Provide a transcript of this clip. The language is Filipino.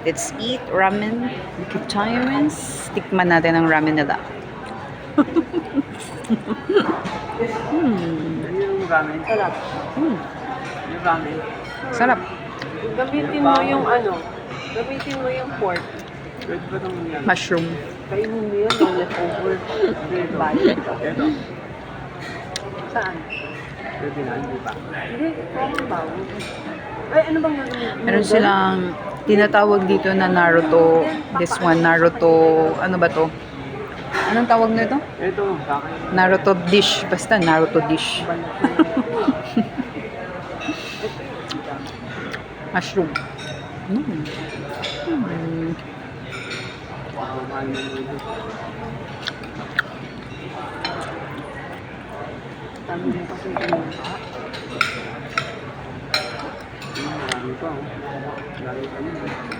Let's eat ramen. Vegetarians. Tikman natin ang ramen nila. Yung ramen. Sarap. Yung ramen. Sarap. Gamitin mo yung ano, gamitin mo yung pork. Pwede ba itong yan? Mushroom. Kainin mo yun, yung leftover. Balik. Ito. Saan? Pwede na, hindi pa. Hindi, parang bago. Ay, ano bang gagawin? Meron silang tinatawag dito na Naruto. This one, Naruto. Ano ba to? Anong tawag nito? Ito, sa akin. Naruto dish. Basta Naruto dish. Mushroom. Mm. Mm. Mahal na nito. Tama mo kasi yung Marami pa, oh. Lalo pa yun.